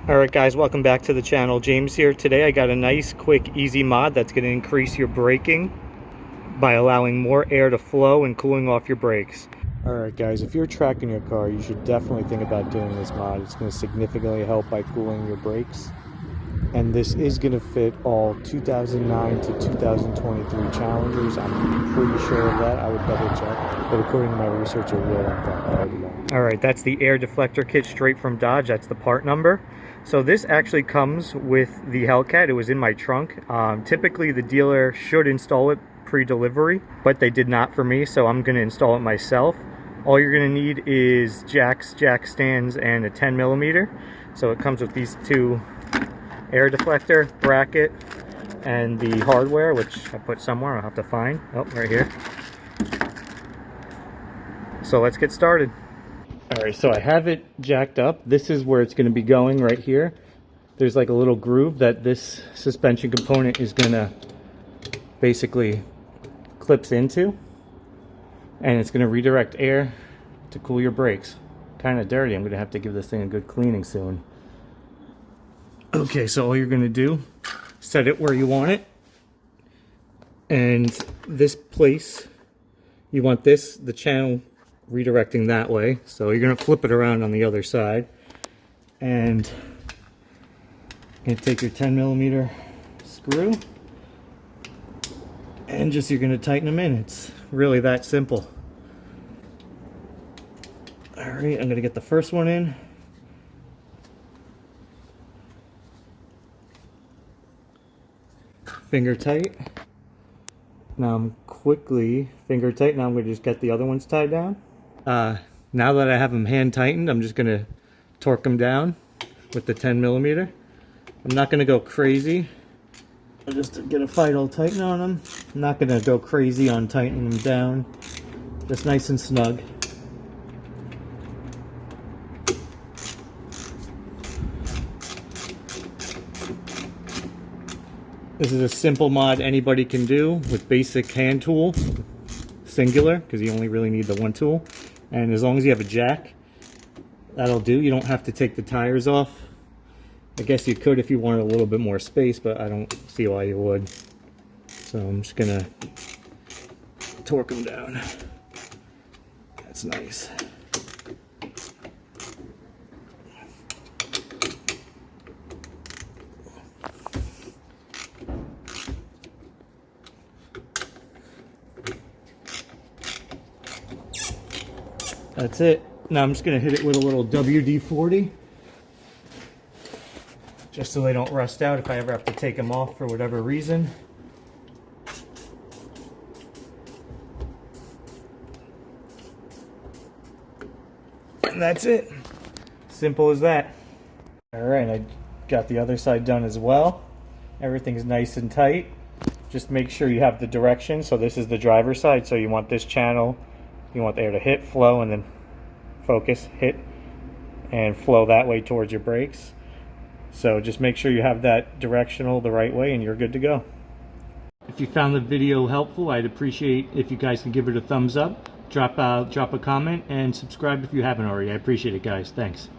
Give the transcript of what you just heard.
Alright guys, welcome back to the channel. James here. Today I got a nice, quick, easy mod that's going to increase your braking by allowing more air to flow and cooling off your brakes. Alright guys, if you're tracking your car, you should definitely think about doing this mod. It's going to significantly help by cooling your brakes. And this is going to fit all 2009 to 2023 Challengers. I'm pretty sure of that. I would double check. But according to my research, it will in fact quite well. Alright, that's the air deflector kit straight from Dodge. That's the part number. So this actually comes with the Hellcat. It was in my trunk. Typically the dealer should install it pre-delivery, but they did not for me, so I'm going to install it myself. All you're going to need is jack stands and a 10mm. So it comes with these two air deflector, bracket, and the hardware, which I put somewhere. I'll have to find. Oh, right here. So let's get started. Alright, so I have it jacked up. This is where it's going to be going right here. There's like a little groove that this suspension component is going to basically clips into. And it's going to redirect air to cool your brakes. Kind of dirty. I'm going to have to give this thing a good cleaning soon. Okay, so all you're going to do, set it where you want it. And this place, you want this, the channel, redirecting that way, so you're going to flip it around on the other side, and you're going to take your 10mm screw and you're going to tighten them in. It's really that simple. Alright, I'm going to get the first one in. Finger tight. Now I'm quickly finger tight. Now I'm going to just get the other ones tied down. Now that I have them hand tightened, I'm just going to torque them down with the 10mm. I'm not going to go crazy. Just to get a final tighten on them. I'm not going to go crazy on tightening them down. Just nice and snug. This is a simple mod anybody can do with basic hand tool, singular, because you only really need the one tool. And as long as you have a jack, that'll do. You don't have to take the tires off. I guess you could if you wanted a little bit more space, but I don't see why you would. So I'm just gonna torque them down. That's nice. That's it. Now I'm just going to hit it with a little WD-40, just so they don't rust out if I ever have to take them off for whatever reason. And that's it. Simple as that. Alright, I got the other side done as well. Everything's nice and tight. Just make sure you have the direction. So this is the driver's side, so you want this channel. You want the air to hit, flow, and then focus, hit, and flow that way towards your brakes. So just make sure you have that directional the right way and you're good to go. If you found the video helpful, I'd appreciate if you guys can give it a thumbs up, drop a comment, and subscribe if you haven't already. I appreciate it, guys. Thanks.